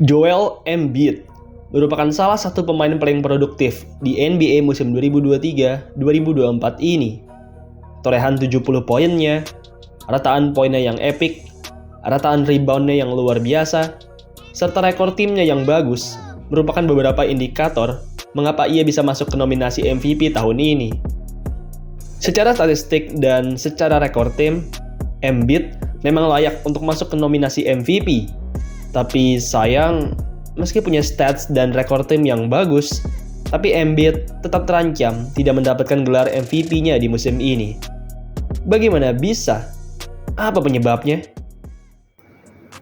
Joel Embiid merupakan salah satu pemain paling produktif di NBA musim 2023-2024 ini. Torehan 70 poinnya, rataan poinnya yang epik, rataan reboundnya yang luar biasa, serta rekor timnya yang bagus merupakan beberapa indikator mengapa ia bisa masuk ke nominasi MVP tahun ini. Secara statistik dan secara rekor tim, Embiid memang layak untuk masuk ke nominasi MVP. Tapi sayang, meski punya stats dan rekor tim yang bagus, tapi Embiid tetap terancam tidak mendapatkan gelar MVP-nya di musim ini. Bagaimana bisa? Apa penyebabnya?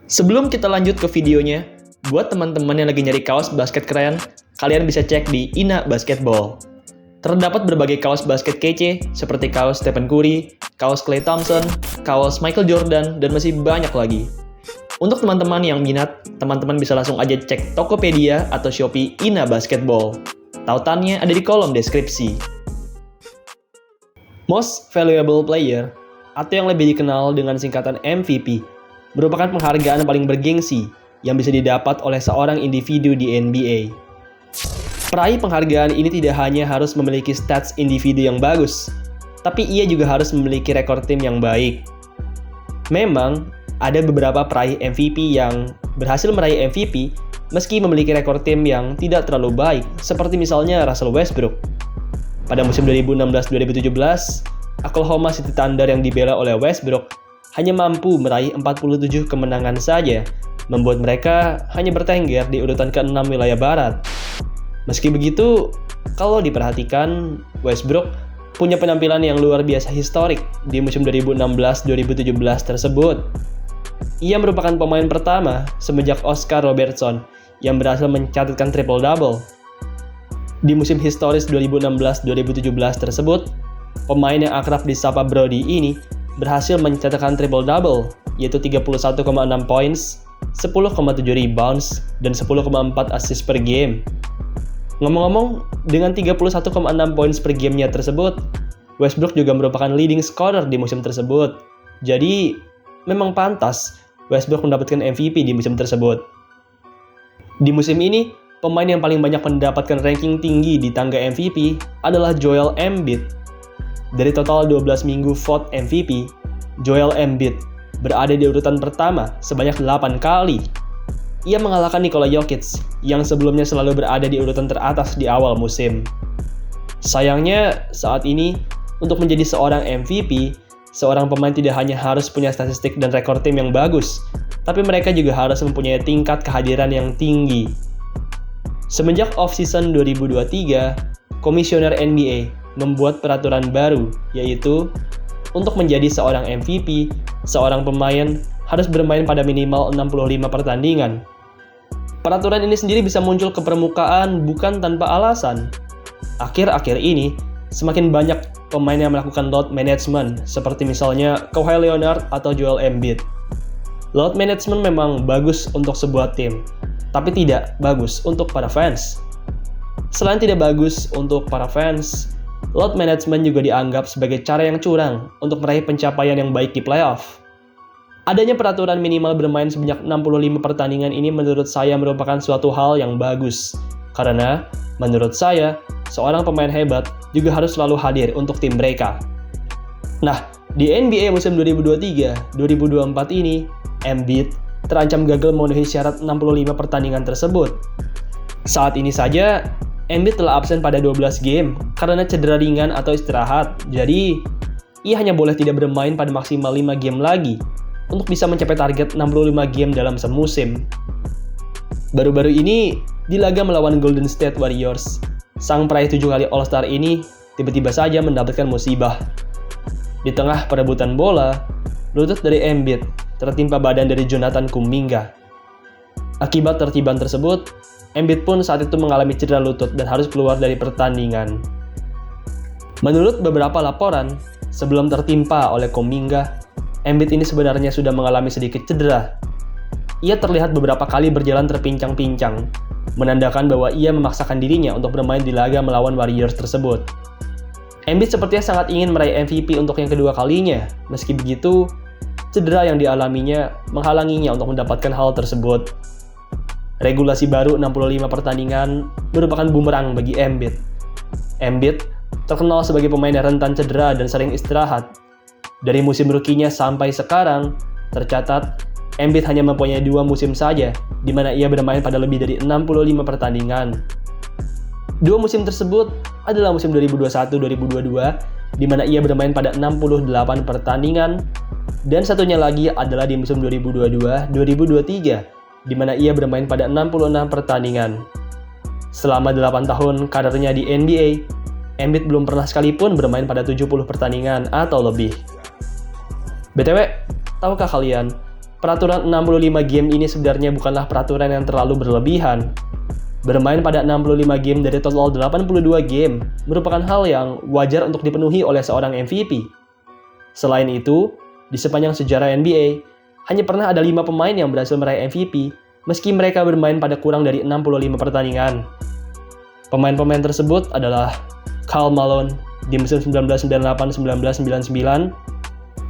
Sebelum kita lanjut ke videonya, buat teman-teman yang lagi nyari kaos basket keren, kalian bisa cek di Ina Basketball. Terdapat berbagai kaos basket kece seperti kaos Stephen Curry, kaos Klay Thompson, kaos Michael Jordan, dan masih banyak lagi. Untuk teman-teman yang minat, teman-teman bisa langsung aja cek Tokopedia atau Shopee Ina Basketball. Tautannya ada di kolom deskripsi. Most Valuable Player, atau yang lebih dikenal dengan singkatan MVP, merupakan penghargaan paling bergengsi yang bisa didapat oleh seorang individu di NBA. Peraih penghargaan ini tidak hanya harus memiliki stats individu yang bagus, tapi ia juga harus memiliki rekor tim yang baik. Memang, ada beberapa peraih MVP yang berhasil meraih MVP meski memiliki rekor tim yang tidak terlalu baik, seperti misalnya Russell Westbrook. Pada musim 2016-2017, Oklahoma City Thunder yang dibela oleh Westbrook hanya mampu meraih 47 kemenangan saja, membuat mereka hanya bertengger di urutan ke-6 wilayah barat. Meski begitu, kalau diperhatikan, Westbrook punya penampilan yang luar biasa historik di musim 2016-2017 tersebut. Ia merupakan pemain pertama semenjak Oscar Robertson yang berhasil mencatatkan triple-double. Di musim historis 2016-2017 tersebut, pemain yang akrab disapa Brody ini berhasil mencatatkan triple-double, yaitu 31,6 points, 10,7 rebounds, dan 10,4 assist per game. Ngomong-ngomong, dengan 31,6 points per gamenya tersebut, Westbrook juga merupakan leading scorer di musim tersebut. Jadi, memang pantas Westbrook mendapatkan MVP di musim tersebut. Di musim ini, pemain yang paling banyak mendapatkan ranking tinggi di tangga MVP adalah Joel Embiid. Dari total 12 minggu vote MVP, Joel Embiid berada di urutan pertama sebanyak 8 kali. Ia mengalahkan Nikola Jokic yang sebelumnya selalu berada di urutan teratas di awal musim. Sayangnya, saat ini, untuk menjadi seorang MVP, seorang pemain tidak hanya harus punya statistik dan rekor tim yang bagus, tapi mereka juga harus mempunyai tingkat kehadiran yang tinggi. Semenjak off-season 2023, Komisioner NBA membuat peraturan baru, yaitu untuk menjadi seorang MVP, seorang pemain harus bermain pada minimal 65 pertandingan. Peraturan ini sendiri bisa muncul ke permukaan bukan tanpa alasan. Akhir-akhir ini, semakin banyak pemain yang melakukan load management, seperti misalnya Kawhi Leonard atau Joel Embiid. Load management memang bagus untuk sebuah tim, tapi tidak bagus untuk para fans. Selain tidak bagus untuk para fans, load management juga dianggap sebagai cara yang curang untuk meraih pencapaian yang baik di playoff. Adanya peraturan minimal bermain sebanyak 65 pertandingan ini menurut saya merupakan suatu hal yang bagus. Karena, menurut saya, seorang pemain hebat juga harus selalu hadir untuk tim mereka. Nah, di NBA musim 2023-2024 ini, Embiid terancam gagal memenuhi syarat 65 pertandingan tersebut. Saat ini saja, Embiid telah absen pada 12 game karena cedera ringan atau istirahat. Jadi, ia hanya boleh tidak bermain pada maksimal 5 game lagi untuk bisa mencapai target 65 game dalam semusim. Baru-baru ini, di laga melawan Golden State Warriors, sang peraih 7 kali All-Star ini tiba-tiba saja mendapatkan musibah. Di tengah perebutan bola, lutut dari Embiid tertimpa badan dari Jonathan Kuminga. Akibat tertiban tersebut, Embiid pun saat itu mengalami cedera lutut dan harus keluar dari pertandingan. Menurut beberapa laporan, sebelum tertimpa oleh Kuminga, Embiid ini sebenarnya sudah mengalami sedikit cedera. Ia terlihat beberapa kali berjalan terpincang-pincang, menandakan bahwa ia memaksakan dirinya untuk bermain di laga melawan Warriors tersebut. Embiid sepertinya sangat ingin meraih MVP untuk yang kedua kalinya. Meski begitu, cedera yang dialaminya menghalanginya untuk mendapatkan hal tersebut. Regulasi baru 65 pertandingan merupakan bumerang bagi Embiid. Embiid terkenal sebagai pemain yang rentan cedera dan sering istirahat. Dari musim rookie-nya sampai sekarang, tercatat Embiid hanya mempunyai 2 musim saja di mana ia bermain pada lebih dari 65 pertandingan. 2 musim tersebut adalah musim 2021-2022 di mana ia bermain pada 68 pertandingan, dan satunya lagi adalah di musim 2022-2023 di mana ia bermain pada 66 pertandingan. Selama 8 tahun karirnya di NBA, Embiid belum pernah sekalipun bermain pada 70 pertandingan atau lebih. BTW, tahukah kalian, peraturan 65 game ini sebenarnya bukanlah peraturan yang terlalu berlebihan. Bermain pada 65 game dari total 82 game merupakan hal yang wajar untuk dipenuhi oleh seorang MVP. Selain itu, di sepanjang sejarah NBA, hanya pernah ada 5 pemain yang berhasil meraih MVP meski mereka bermain pada kurang dari 65 pertandingan. Pemain-pemain tersebut adalah Karl Malone di musim 1998-1999,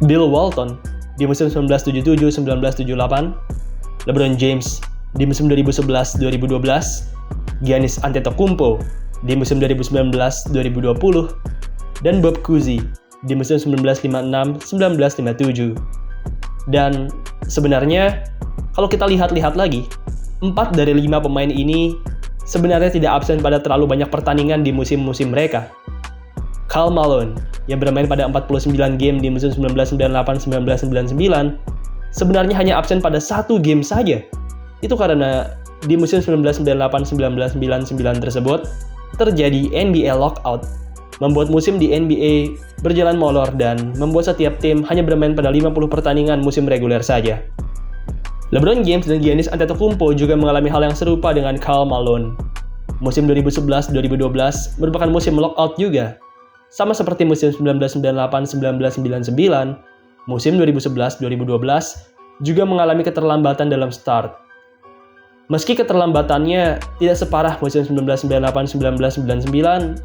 Bill Walton di musim 1977-1978, LeBron James di musim 2011-2012, Giannis Antetokounmpo di musim 2019-2020, dan Bob Cousy di musim 1956-1957. Dan sebenarnya, kalau kita lihat-lihat lagi, 4 dari 5 pemain ini sebenarnya tidak absen pada terlalu banyak pertandingan di musim-musim mereka. Karl Malone, yang bermain pada 49 game di musim 1998-1999, sebenarnya hanya absen pada 1 game saja. Itu karena di musim 1998-1999 tersebut, terjadi NBA lockout, membuat musim di NBA berjalan molor dan membuat setiap tim hanya bermain pada 50 pertandingan musim reguler saja. LeBron James dan Giannis Antetokounmpo juga mengalami hal yang serupa dengan Karl Malone. Musim 2011-2012 merupakan musim lockout juga. Sama seperti musim 1998-1999, musim 2011-2012 juga mengalami keterlambatan dalam start. Meski keterlambatannya tidak separah musim 1998-1999,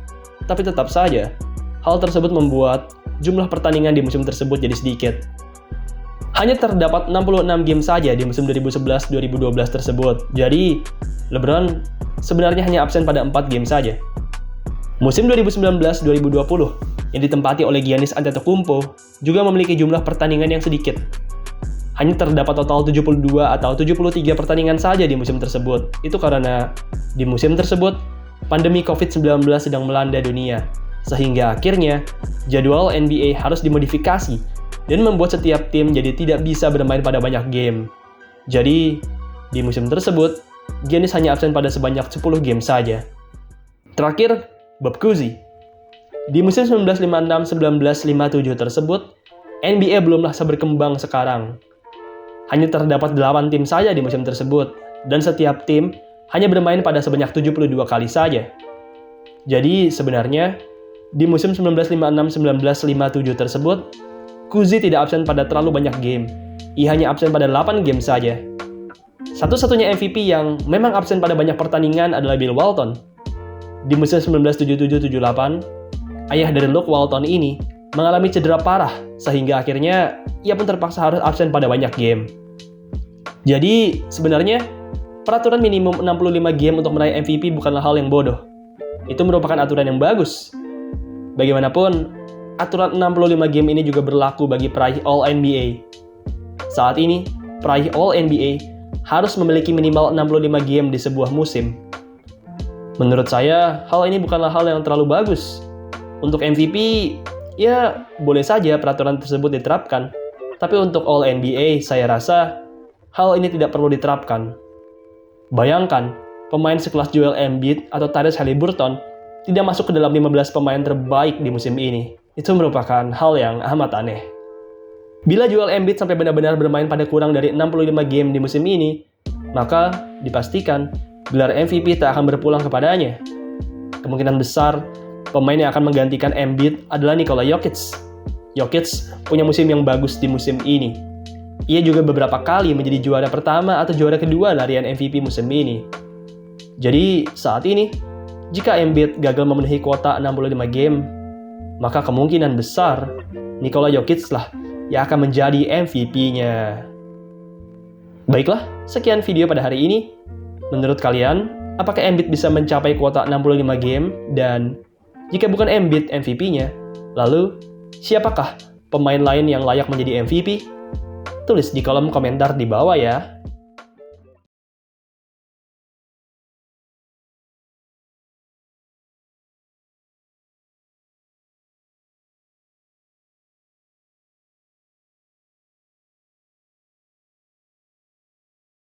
tapi tetap saja, hal tersebut membuat jumlah pertandingan di musim tersebut jadi sedikit. Hanya terdapat 66 game saja di musim 2011-2012 tersebut, jadi LeBron sebenarnya hanya absen pada 4 game saja. Musim 2019-2020 yang ditempati oleh Giannis Antetokounmpo juga memiliki jumlah pertandingan yang sedikit. Hanya terdapat total 72 atau 73 pertandingan saja di musim tersebut. Itu karena di musim tersebut, pandemi COVID-19 sedang melanda dunia, sehingga akhirnya jadwal NBA harus dimodifikasi dan membuat setiap tim jadi tidak bisa bermain pada banyak game. Jadi, di musim tersebut, Giannis hanya absen pada sebanyak 10 game saja. Terakhir, Bob Cousy. Di musim 1956-1957 tersebut, NBA belumlah seberkembang sekarang. Hanya terdapat 8 tim saja di musim tersebut, dan setiap tim hanya bermain pada sebanyak 72 kali saja. Jadi sebenarnya, di musim 1956-1957 tersebut, Cousy tidak absen pada terlalu banyak game. Ia hanya absen pada 8 game saja. Satu-satunya MVP yang memang absen pada banyak pertandingan adalah Bill Walton. Di musim 1977-78, ayah dari Luke Walton ini mengalami cedera parah, sehingga akhirnya ia pun terpaksa harus absen pada banyak game. Jadi, sebenarnya, peraturan minimum 65 game untuk meraih MVP bukanlah hal yang bodoh. Itu merupakan aturan yang bagus. Bagaimanapun, aturan 65 game ini juga berlaku bagi peraih All-NBA. Saat ini, peraih All-NBA harus memiliki minimal 65 game di sebuah musim. Menurut saya, hal ini bukanlah hal yang terlalu bagus. Untuk MVP, ya, boleh saja peraturan tersebut diterapkan. Tapi untuk All-NBA, saya rasa hal ini tidak perlu diterapkan. Bayangkan, pemain sekelas Joel Embiid atau Tyrese Haliburton tidak masuk ke dalam 15 pemain terbaik di musim ini. Itu merupakan hal yang amat aneh. Bila Joel Embiid sampai benar-benar bermain pada kurang dari 65 game di musim ini, maka dipastikan gelar MVP tak akan berpulang kepadanya. Kemungkinan besar, pemain yang akan menggantikan Embiid adalah Nikola Jokic. Jokic punya musim yang bagus di musim ini. Ia juga beberapa kali menjadi juara pertama atau juara kedua larian MVP musim ini. Jadi, saat ini, jika Embiid gagal memenuhi kuota 65 game, maka kemungkinan besar Nikola Jokic lah yang akan menjadi MVP-nya. Baiklah, sekian video pada hari ini. Menurut kalian, apakah Embiid bisa mencapai kuota 65 game? Dan jika bukan Embiid MVP-nya, lalu siapakah pemain lain yang layak menjadi MVP? Tulis di kolom komentar di bawah ya.